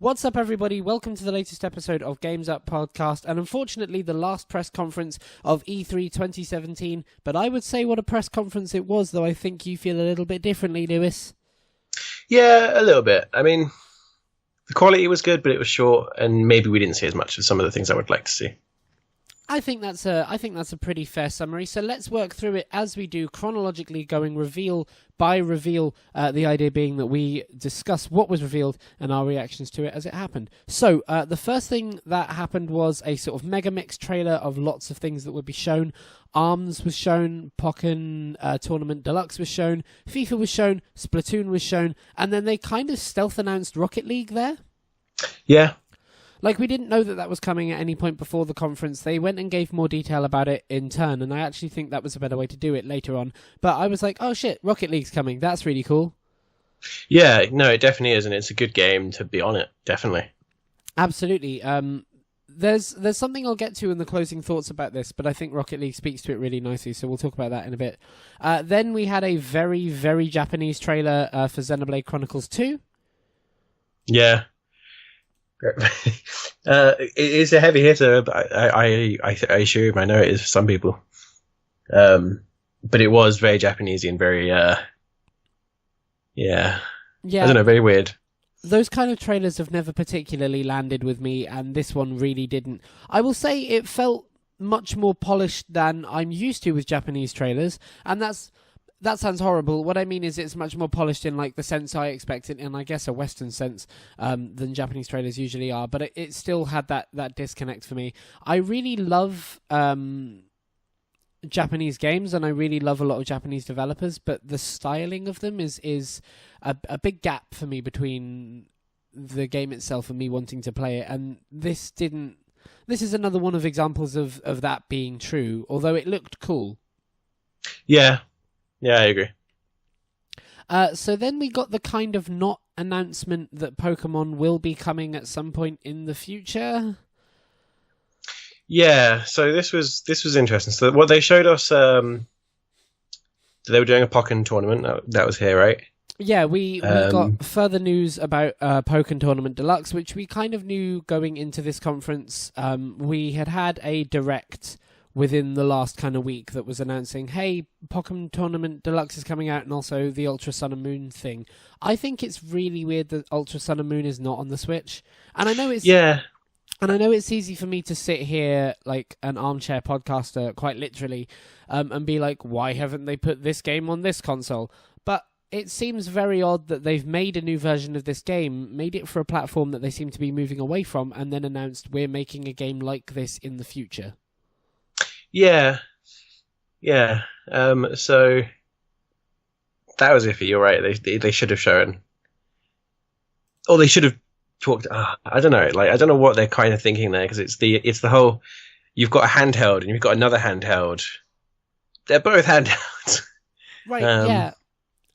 What's up, everybody? Welcome to the latest episode of Games Up Podcast, and unfortunately the last press conference of E3 2017, but I would say what a press conference it was, though I think you feel a little bit differently, Lewis. Yeah, a little bit. I mean, the quality was good, but it was short, and maybe we didn't see as much of some of the things I would like to see. I think that's a pretty fair summary. So let's work through it as we do, chronologically, going reveal by reveal. The idea being that we discuss what was revealed and our reactions to it as it happened. So the first thing that happened was a sort of mega mix trailer of lots of things that would be shown. ARMS was shown, Pokken Tournament Deluxe was shown, FIFA was shown, Splatoon was shown, and then they kind of stealth announced Rocket League there. Yeah. Like, we didn't know that that was coming at any point before the conference. They went and gave more detail about it in turn, and I actually think that was a better way to do it later on. But I was like, oh shit, Rocket League's coming. That's really cool. Yeah, no, it definitely is, and it's a good game to be on it, definitely. Absolutely. There's something I'll get to in the closing thoughts about this, but I think Rocket League speaks to it really nicely, so we'll talk about that in a bit. Then we had a very, very Japanese trailer for Xenoblade Chronicles 2. Yeah. It is a heavy hitter, but I assume I know it is for some people. But it was very Japanesey and very yeah. I don't know, very weird. Those kind of trailers have never particularly landed with me, and this one really didn't. I will say it felt much more polished than I'm used to with Japanese trailers, and that sounds horrible. What I mean is it's much more polished in like the sense I expect it, in I guess a Western sense, than Japanese trailers usually are, but it still had that disconnect for me. I really love Japanese games, and I really love a lot of Japanese developers, but the styling of them is a big gap for me between the game itself and me wanting to play it, and this is another one of examples of that being true, although it looked cool. Yeah, I agree. So then we got the kind of not announcement that Pokemon will be coming at some point in the future. Yeah, so this was interesting. So what they showed us, they were doing a Pokken tournament. That was here, right? Yeah, we got further news about Pokken Tournament Deluxe, which we kind of knew going into this conference. We had a direct within the last kind of week that was announcing, hey, Pokken Tournament Deluxe is coming out, and also the Ultra Sun and Moon thing. I think it's really weird that Ultra Sun and Moon is not on the Switch. And I know it's... Yeah. And I know it's easy for me to sit here like an armchair podcaster, quite literally, and be like, why haven't they put this game on this console? But it seems very odd that they've made a new version of this game, made it for a platform that they seem to be moving away from, and then announced we're making a game like this in the future. Yeah. So that was iffy. You're right. They should have shown, or they should have talked. I don't know. Like, I don't know what they're kind of thinking there, because it's the whole. You've got a handheld and you've got another handheld. They're both handhelds. Right. Yeah.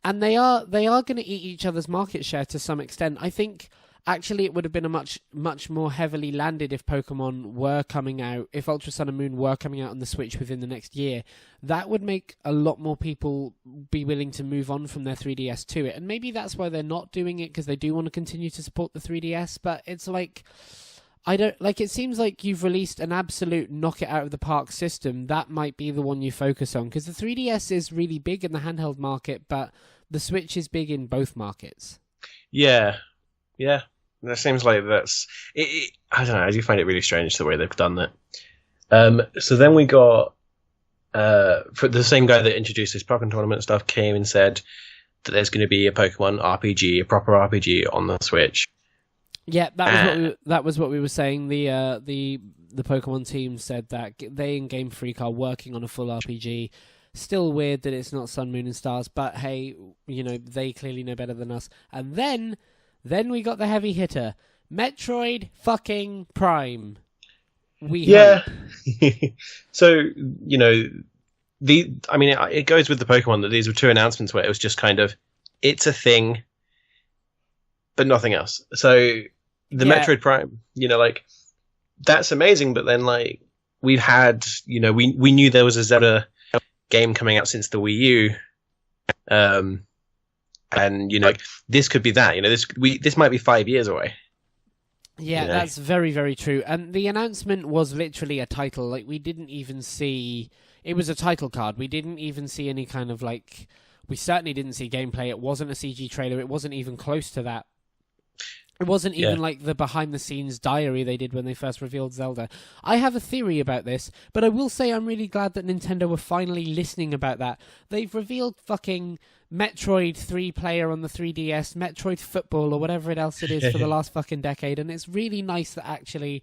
And they are going to eat each other's market share to some extent. I think actually it would have been a much more heavily landed if Pokemon were coming out, if Ultra Sun and Moon were coming out on the Switch within the next year. That would make a lot more people be willing to move on from their 3DS to it. And maybe that's why they're not doing it, because they do want to continue to support the 3DS. But it's like, it seems like you've released an absolute knock it out of the park system. That might be the one you focus on, because the 3DS is really big in the handheld market, but the Switch is big in both markets. Yeah. That seems like that's... I don't know, I do find it really strange the way they've done that. So then we got... for the same guy that introduced this Pokemon tournament stuff came and said that there's going to be a Pokemon RPG, a proper RPG on the Switch. Yeah, that was what we were saying. The Pokemon team said that they and Game Freak are working on a full RPG. Still weird that it's not Sun, Moon, and Stars, but hey, they clearly know better than us. And then we got the heavy hitter, Metroid fucking Prime. So, it goes with the Pokemon that these were two announcements where it was just kind of, it's a thing, but nothing else. So the Metroid Prime, that's amazing, but then we've had, we knew there was a Zelda game coming out since the Wii U, and this could be that. This might be 5 years away. Yeah, you know? that's very, very true. And the announcement was literally a title. Like, we didn't even see... It was a title card. We didn't even see any kind of, like... We certainly didn't see gameplay. It wasn't a CG trailer. It wasn't even close to that. It wasn't even like the behind-the-scenes diary they did when they first revealed Zelda. I have a theory about this, but I will say I'm really glad that Nintendo were finally listening about that. They've revealed fucking Metroid 3-player on the 3DS, Metroid Football, or whatever else it is for the last fucking decade, and it's really nice that actually,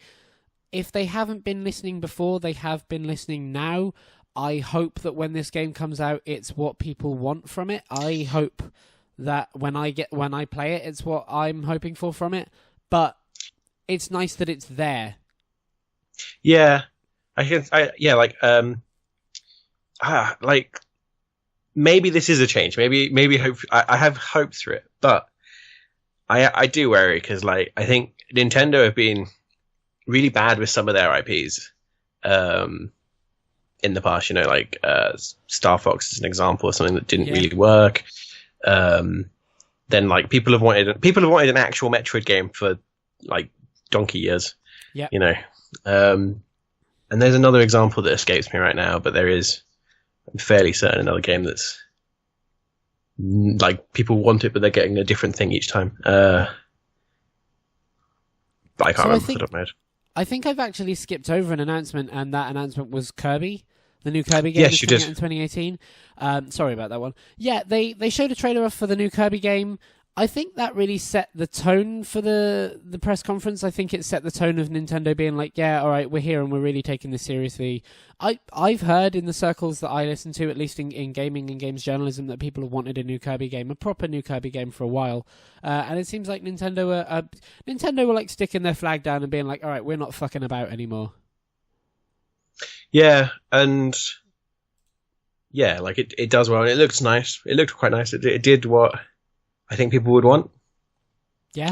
if they haven't been listening before, they have been listening now. I hope that when this game comes out, it's what people want from it. I hope that when I play it, it's what I'm hoping for from it. But it's nice that it's there. Yeah, maybe this is a change. Maybe hope. I have hope through it, but I do worry because like I think Nintendo have been really bad with some of their IPs. In the past, like Star Fox is an example of something that didn't really work. Then like people have wanted an actual Metroid game for like donkey years. Yeah. And there's another example that escapes me right now, but I'm fairly certain another game that's like people want it, but they're getting a different thing each time. But I can't remember off the top of my head. I think I've actually skipped over an announcement, and that announcement was Kirby. The new Kirby game is coming out in 2018. Sorry about that one. Yeah, they showed a trailer for the new Kirby game. I think that really set the tone for the press conference. I think it set the tone of Nintendo being like, yeah, all right, we're here and we're really taking this seriously. I've heard in the circles that I listen to, at least in gaming and games journalism, that people have wanted a new Kirby game, a proper new Kirby game for a while. And it seems like Nintendo were like sticking their flag down and being like, all right, we're not fucking about anymore. Yeah, and yeah, like it does well, and it looks nice. It looked quite nice. It did what I think people would want. Yeah.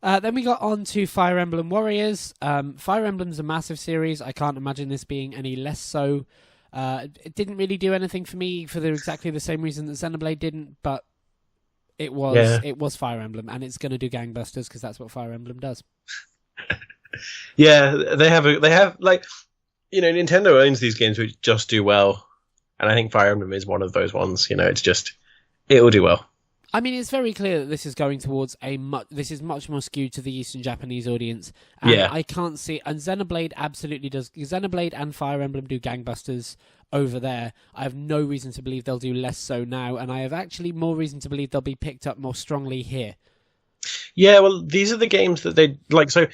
Then we got on to Fire Emblem Warriors. Fire Emblem's a massive series. I can't imagine this being any less so. It didn't really do anything for me for exactly the same reason that Xenoblade didn't, but it was Fire Emblem, and it's going to do gangbusters because that's what Fire Emblem does. Yeah, they have like, Nintendo owns these games which just do well, and I think Fire Emblem is one of those ones. It'll do well. I mean, it's very clear that this is going towards this is much more skewed to the Eastern Japanese audience. And yeah. I can't see, and Xenoblade absolutely does. Xenoblade and Fire Emblem do gangbusters over there. I have no reason to believe they'll do less so now, and I have actually more reason to believe they'll be picked up more strongly here. Yeah, well, these are the games that they like. So,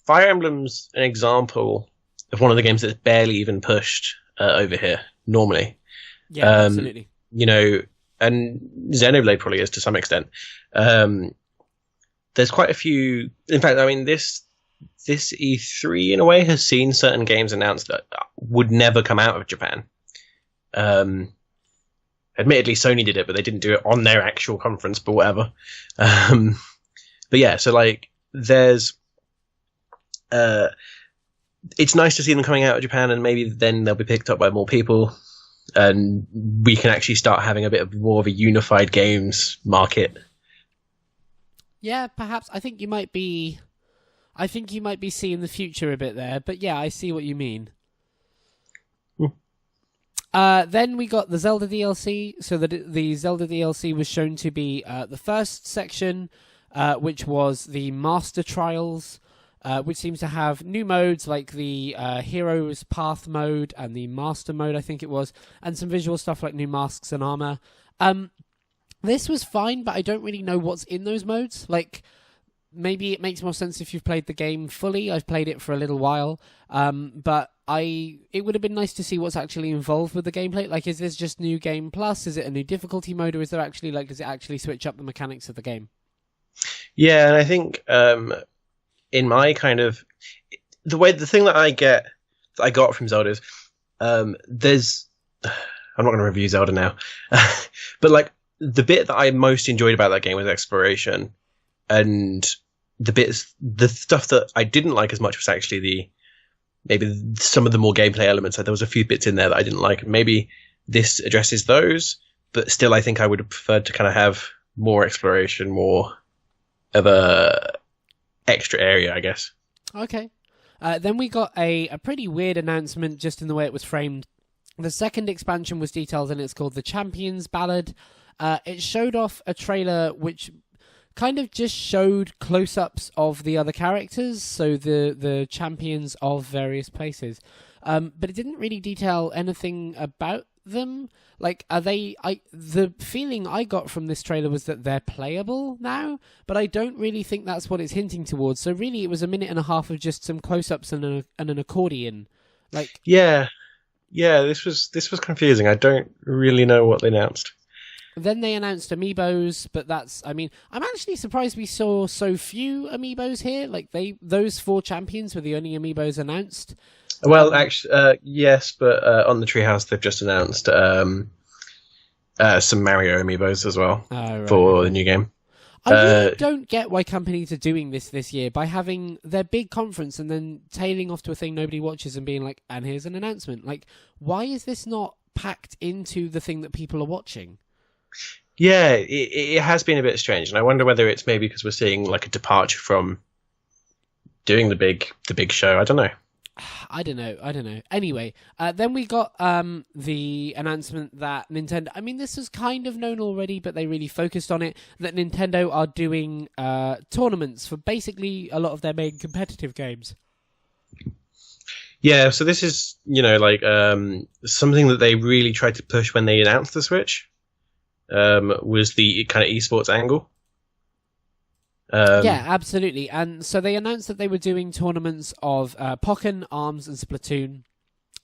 Fire Emblem's an example of one of the games that's barely even pushed over here normally. Yeah, absolutely. And Xenoblade probably is to some extent. There's quite a few. In fact, I mean, this E3 in a way has seen certain games announced that would never come out of Japan. Admittedly, Sony did it, but they didn't do it on their actual conference, but whatever. But yeah, so like there's it's nice to see them coming out of Japan, and maybe then they'll be picked up by more people, and we can actually start having a bit more of a unified games market. Yeah, perhaps. I think you might be seeing the future a bit there, but yeah, I see what you mean. Then we got the Zelda DLC. So the Zelda DLC was shown to be the first section, which was the Master Trials, which seems to have new modes like the Hero's Path mode and the Master mode, I think it was, and some visual stuff like new masks and armor. This was fine, but I don't really know what's in those modes. Like, maybe it makes more sense if you've played the game fully. I've played it for a little while, but it would have been nice to see what's actually involved with the gameplay. Like, is this just new game plus? Is it a new difficulty mode, or is there actually does it actually switch up the mechanics of the game? Yeah, and I think in my kind of the thing that I got from Zelda is there's I'm not going to review Zelda now, but like the bit that I most enjoyed about that game was exploration, and the stuff that I didn't like as much was actually maybe some of the more gameplay elements. Like there was a few bits in there that I didn't like. Maybe this addresses those, but still I think I would have preferred to kind of have more exploration, more of a extra area, I guess. Okay. Then we got a pretty weird announcement just in the way it was framed. The second expansion was detailed, and it's called the Champions Ballad. It showed off a trailer which kind of just showed close-ups of the other characters, so the champions of various places. But it didn't really detail anything about them. Like, the feeling I got from this trailer was that they're playable now, but I don't really think that's what it's hinting towards. So really, it was a minute and a half of just some close-ups and an accordion. Like, yeah, this was confusing. I don't really know what they announced. Then they announced amiibos, but I'm actually surprised we saw so few amiibos here. Like, those 4 champions were the only amiibos announced. Well, actually, yes, but on the Treehouse they've just announced some Mario amiibos as well for the new game. I really don't get why companies are doing this year by having their big conference and then tailing off to a thing nobody watches and being like, and here's an announcement. Like, why is this not packed into the thing that people are watching? Yeah, it has been a bit strange, and I wonder whether it's maybe because we're seeing like a departure from doing the big show. I don't know. I don't know. Anyway, then we got the announcement that Nintendo... I mean, this was kind of known already, but they really focused on it, that Nintendo are doing tournaments for basically a lot of their main competitive games. Yeah, so this is, something that they really tried to push when they announced the Switch, was the kind of esports angle. Yeah, absolutely. And so they announced that they were doing tournaments of Pokken, ARMS, and Splatoon.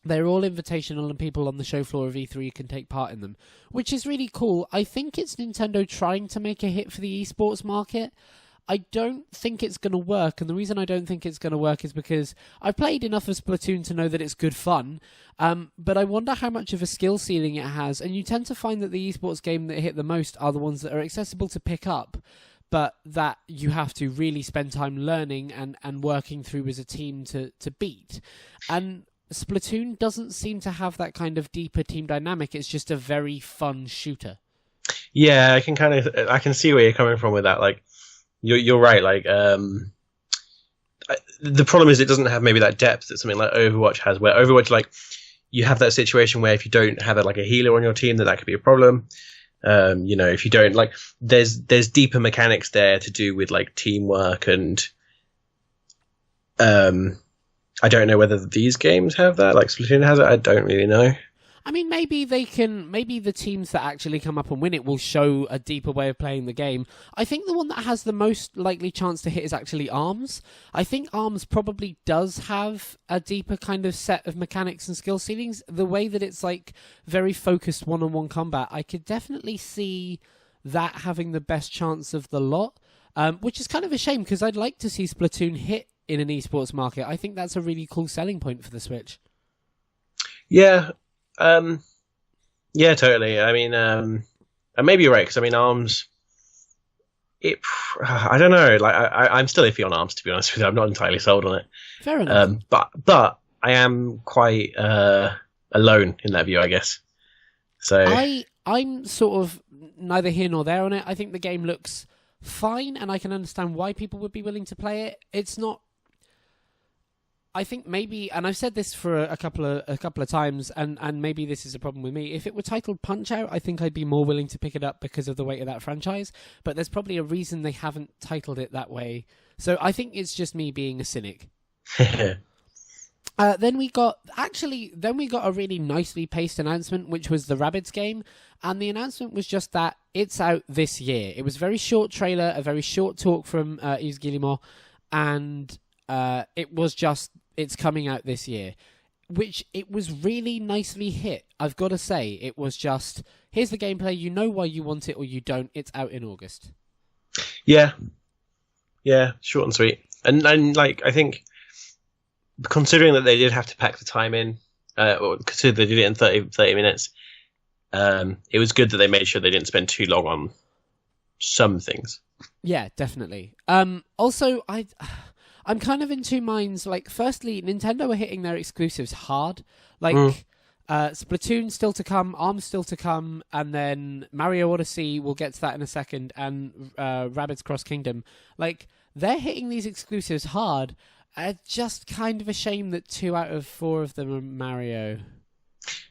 They're all invitational, and people on the show floor of E3 can take part in them, which is really cool. I think it's Nintendo trying to make a hit for the esports market. I don't think it's going to work, and the reason I don't think it's going to work is because I've played enough of Splatoon to know that it's good fun, but I wonder how much of a skill ceiling it has, and you tend to find that the esports game that hit the most are the ones that are accessible to pick up, but that you have to really spend time learning and working through as a team to beat. And Splatoon doesn't seem to have that kind of deeper team dynamic. It's just a very fun shooter. Yeah, I can see where you're coming from with that. Like, you're right. Like, the problem is it doesn't have maybe that depth that something like Overwatch has. Where Overwatch, like, you have that situation where if you don't have a healer on your team, that could be a problem. If you don't, like, there's deeper mechanics there to do with like teamwork, and I don't know whether these games have that, like Splatoon has it. I don't really know. I mean, maybe the teams that actually come up and win it will show a deeper way of playing the game. I think the one that has the most likely chance to hit is actually ARMS. I think ARMS probably does have a deeper kind of set of mechanics and skill ceilings. The way that it's like very focused one-on-one combat, I could definitely see that having the best chance of the lot, which is kind of a shame because I'd like to see Splatoon hit in an esports market. I think that's a really cool selling point for the Switch. Yeah. Yeah, totally. I mean, and maybe you're right, because I mean, ARMS. I don't know. Like, I'm still iffy on ARMS, to be honest with you. I'm not entirely sold on it. Fair enough. But I am quite alone in that view, I guess. So I'm sort of neither here nor there on it. I think the game looks fine, and I can understand why people would be willing to play it. It's not. I think maybe, and I've said this for a couple of times, and maybe this is a problem with me. If it were titled Punch-Out, I think I'd be more willing to pick it up because of the weight of that franchise. But there's probably a reason they haven't titled it that way. So I think it's just me being a cynic. Then we got a really nicely paced announcement, which was the Rabbids game, and the announcement was just that it's out this year. It was a very short trailer, a very short talk from Yves Guillemot, and it was just, it's coming out this year, which it was really nicely hit. I've got to say, it was just, here's the gameplay, you know why you want it or you don't, it's out in August. Yeah, short and sweet. And like, I think, considering that they did have to pack the time in, or consider they did it in 30 minutes, it was good that they made sure they didn't spend too long on some things. Yeah, definitely. Also, I'm kind of in two minds. Like, firstly, Nintendo are hitting their exclusives hard. Like, Splatoon still to come, ARMS still to come, and then Mario Odyssey, we'll get to that in a second, and Rabbids Cross Kingdom. Like, they're hitting these exclusives hard. Just kind of a shame that 2 out of 4 of them are Mario.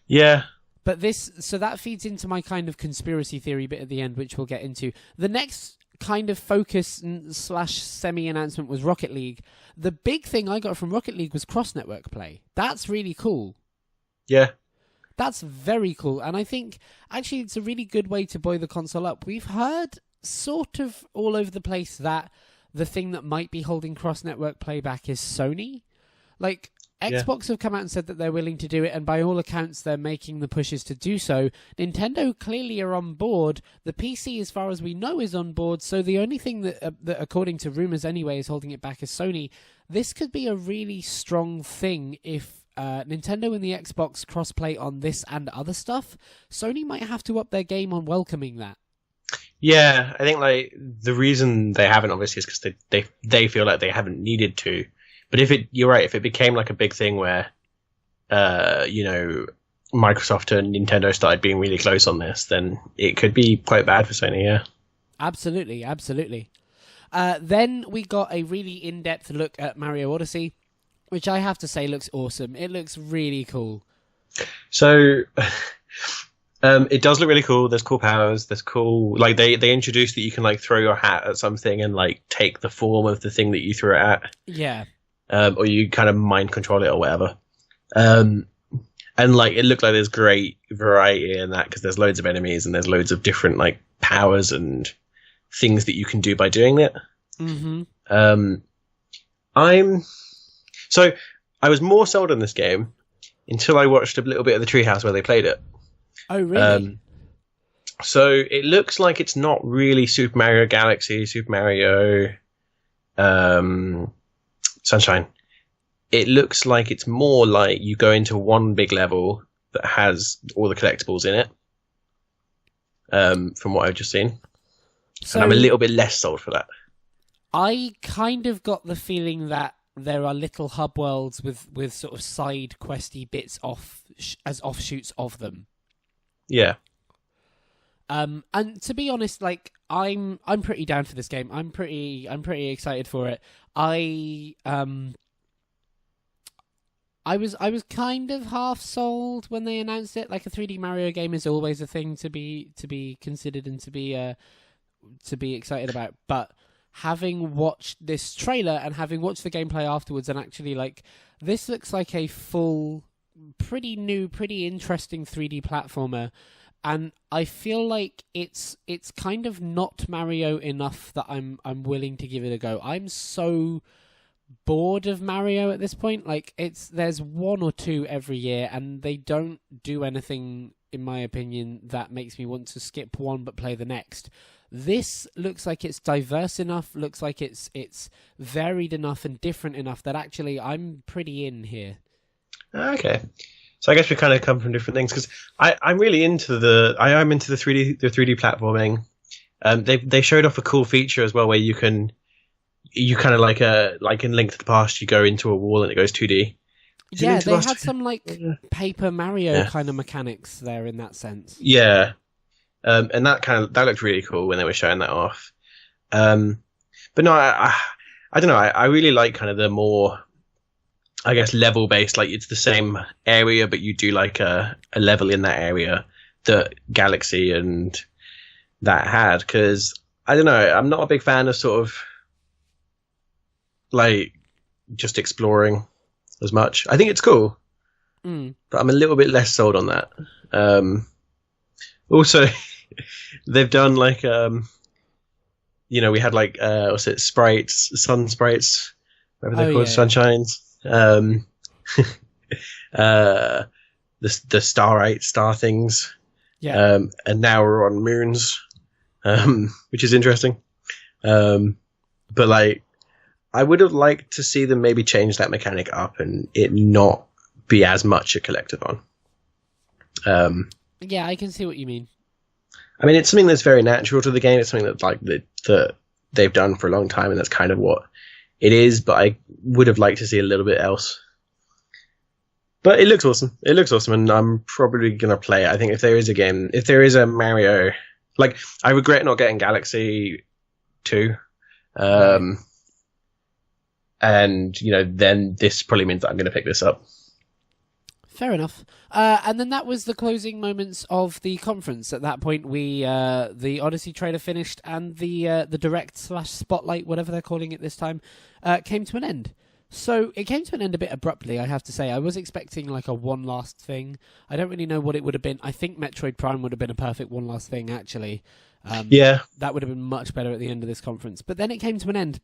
Yeah. But so that feeds into my kind of conspiracy theory bit at the end, which we'll get into. The next kind of focus / semi-announcement was Rocket League. The big thing I got from Rocket League was cross-network play. That's really cool. Yeah. That's very cool. And I think, actually, it's a really good way to buoy the console up. We've heard sort of all over the place that the thing that might be holding cross-network play back is Sony. Like, Xbox have come out and said that they're willing to do it, and by all accounts, they're making the pushes to do so. Nintendo clearly are on board. The PC, as far as we know, is on board, so the only thing that according to rumours anyway, is holding it back is Sony. This could be a really strong thing if Nintendo and the Xbox crossplay on this and other stuff. Sony might have to up their game on welcoming that. Yeah, I think like the reason they haven't obviously is because they feel like they haven't needed to. But you're right, if it became like a big thing where, Microsoft and Nintendo started being really close on this, then it could be quite bad for Sony. Yeah, absolutely. Then we got a really in-depth look at Mario Odyssey, which I have to say looks awesome. It looks really cool. So. It does look really cool. There's cool powers. There's cool, like they introduced that you can like throw your hat at something and like take the form of the thing that you threw it at. Yeah. Or you kind of mind control it or whatever. And like it looked like there's great variety in that because there's loads of enemies and there's loads of different like powers and things that you can do by doing it. Mm-hmm. I was more sold on this game until I watched a little bit of the Treehouse where they played it. Oh, really? So it looks like it's not really Super Mario Galaxy, Super Mario Sunshine. It looks like it's more like you go into one big level that has all the collectibles in it, from what I've just seen. So, and I'm a little bit less sold for that. I kind of got the feeling that there are little hub worlds with sort of side questy bits as offshoots of them. Yeah. And to be honest, like I'm pretty down for this game. I'm pretty excited for it. I was kind of half sold when they announced it. Like a 3D Mario game is always a thing to be considered and to be excited about. But having watched this trailer and having watched the gameplay afterwards, and actually like this looks like a full, pretty new, pretty interesting 3D platformer. And I feel like it's kind of not Mario enough that I'm willing to give it a go. I'm so bored of Mario at this point. Like there's 1 or 2 every year, and they don't do anything, in my opinion, that makes me want to skip one but play the next. This looks like it's diverse enough. Looks like it's varied enough and different enough that actually I'm pretty in here. Okay. So I guess we kind of come from different things because I'm really into the 3D platforming. They showed off a cool feature as well where you kind of like in Link to the Past, you go into a wall and it goes 2D. Yeah, they had some like Paper Mario kind of mechanics there in that sense. Yeah, and that looked really cool when they were showing that off. But no, I don't know. I really like kind of the more, I guess, level based, like it's the same area, but you do like a level in that area that Galaxy and that had. Because I don't know, I'm not a big fan of sort of like just exploring as much. I think it's cool, but I'm a little bit less sold on that. Also, they've done like we had like what's it, sprites, sun sprites, whatever they're called, sunshines. The star things, and now we're on moons, which is interesting. But like, I would have liked to see them maybe change that mechanic up and it not be as much a collectathon. Yeah, I can see what you mean. I mean, it's something that's very natural to the game. It's something that like that they've done for a long time, and that's kind of what it is, but I would have liked to see a little bit else. But it looks awesome. It looks awesome, and I'm probably gonna play it. I think if there is a Mario, like I regret not getting Galaxy 2, and then this probably means that I'm gonna pick this up. Fair enough. And then that was the closing moments of the conference. At that point, the Odyssey trailer finished, and the direct/spotlight, whatever they're calling it this time, came to an end. So it came to an end a bit abruptly, I have to say. I was expecting like a one last thing. I don't really know what it would have been. I think Metroid Prime would have been a perfect one last thing, actually. Yeah. That would have been much better at the end of this conference. But then it came to an end.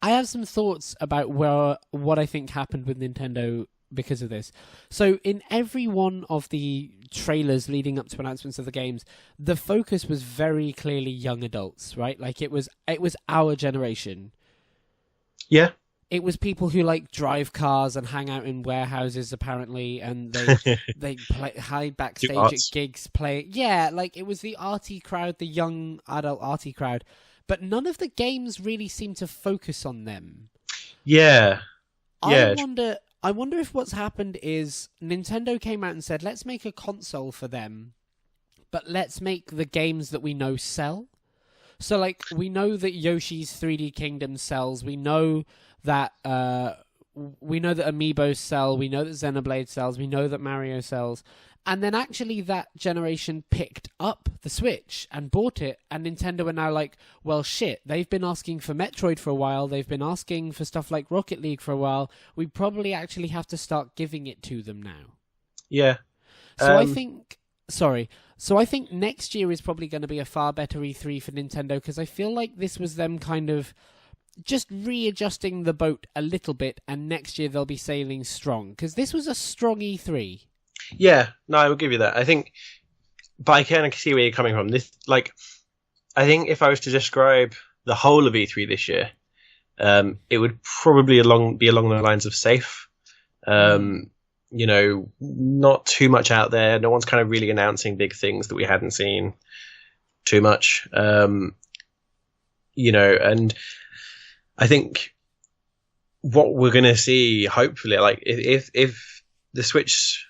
I have some thoughts about what I think happened with Nintendo because of this. So in every one of the trailers leading up to announcements of the games, the focus was very clearly young adults, right? Like it was our generation. Yeah. It was people who like drive cars and hang out in warehouses, apparently, and they hide backstage at gigs. Like it was the arty crowd, the young adult arty crowd, but none of the games really seemed to focus on them. Yeah. I wonder if what's happened is Nintendo came out and said, let's make a console for them, but let's make the games that we know sell. So, like, we know that Yoshi's 3D Kingdom sells. We know that Amiibo sell. We know that Xenoblade sells. We know that Mario sells. And then actually that generation picked up the Switch and bought it, and Nintendo are now like, well, shit, they've been asking for Metroid for a while. They've been asking for stuff like Rocket League for a while. We probably actually have to start giving it to them now. Yeah. So I think next year is probably going to be a far better E3 for Nintendo, because I feel like this was them kind of just readjusting the boat a little bit, and next year they'll be sailing strong, because this was a strong E3. Yeah, no, I will give you that. I think, but I kind of see where you're coming from. This, like, I think if I was to describe the whole of E3 this year, it would probably be along the lines of safe. Not too much out there. No one's kind of really announcing big things that we hadn't seen too much. And I think what we're going to see, hopefully, like if the Switch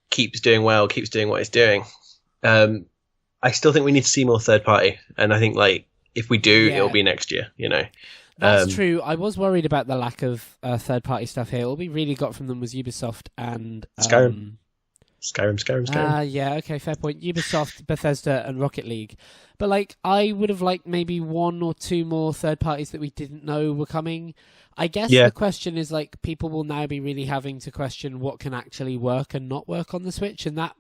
keeps doing well, keeps doing what it's doing, I still think we need to see more third party. And I think like if we do, it'll be next year, That's true. I was worried about the lack of third-party stuff here. All we really got from them was Ubisoft and Skyrim. Yeah, okay, fair point. Ubisoft, Bethesda, and Rocket League. But like, I would have liked maybe one or two more third parties that we didn't know were coming. I guess the question is like, people will now be really having to question what can actually work and not work on the Switch, and that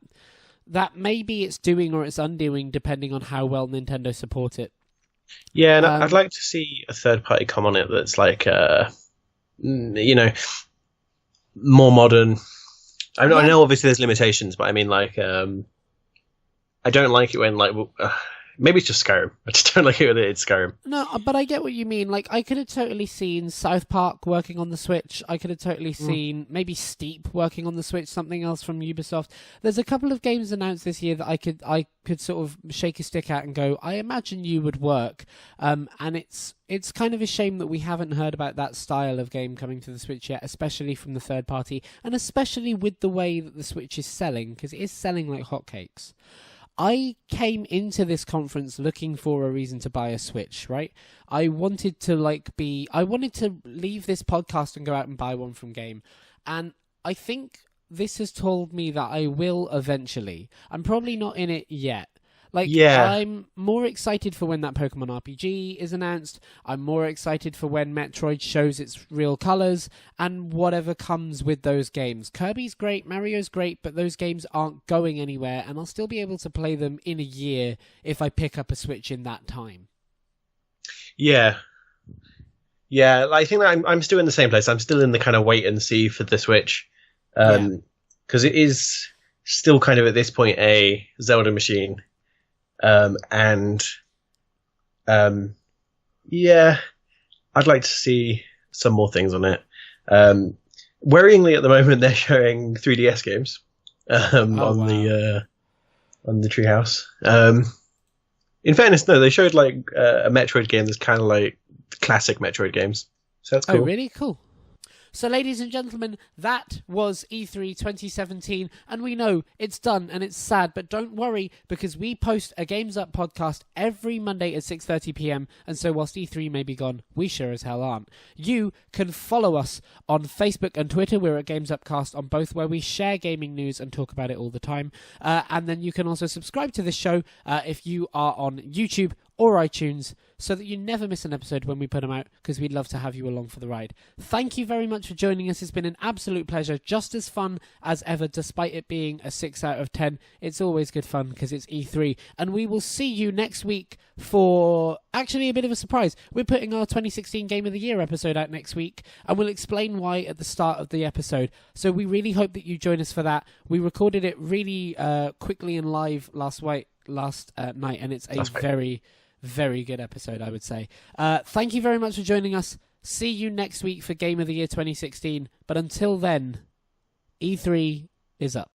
maybe it's doing or it's undoing depending on how well Nintendo support it. Yeah, and I'd like to see a third party come on it that's like, more modern. I know obviously there's limitations, but I mean like, I don't like it when like, maybe it's just Skyrim. I just don't like it when it's Skyrim. No, but I get what you mean. Like, I could have totally seen South Park working on the Switch. I could have totally seen maybe Steep working on the Switch, something else from Ubisoft. There's a couple of games announced this year that I could sort of shake a stick at and go, I imagine you would work. And it's kind of a shame that we haven't heard about that style of game coming to the Switch yet, especially from the third party, and especially with the way that the Switch is selling, because it is selling like hotcakes. I came into this conference looking for a reason to buy a Switch, right? I wanted to leave this podcast and go out and buy one from Game. And I think this has told me that I will eventually. I'm probably not in it yet. I'm more excited for when that Pokemon RPG is announced. I'm more excited for when Metroid shows its real colours and whatever comes with those games. Kirby's great, Mario's great, but those games aren't going anywhere, and I'll still be able to play them in a year if I pick up a Switch in that time. Yeah. Yeah, I think that I'm still in the same place. I'm still in the kind of wait and see for the Switch. Because it is still kind of at this point a Zelda machine. I'd like to see some more things on it. Worryingly, at the moment, they're showing 3DS games on the Treehouse. In fairness, no, they showed like a Metroid game that's kind of like classic Metroid games. So that's cool. Oh, really? Cool. So, ladies and gentlemen, that was E3 2017, and we know it's done and it's sad, but don't worry, because we post a Games Up podcast every Monday at 6:30 p.m, and so whilst E3 may be gone, we sure as hell aren't. You can follow us on Facebook and Twitter. We're at Games Upcast on both, where we share gaming news and talk about it all the time. And then you can also subscribe to this show if you are on YouTube or iTunes, so that you never miss an episode when we put them out, because we'd love to have you along for the ride. Thank you very much for joining us. It's been an absolute pleasure, just as fun as ever, despite it being a 6 out of 10. It's always good fun because it's E3. And we will see you next week for actually a bit of a surprise. We're putting our 2016 Game of the Year episode out next week, and we'll explain why at the start of the episode. So we really hope that you join us for that. We recorded it really quickly and live last night, and it's a very good episode, I would say. Thank you very much for joining us. See you next week for Game of the Year 2016. But until then, E3 is up.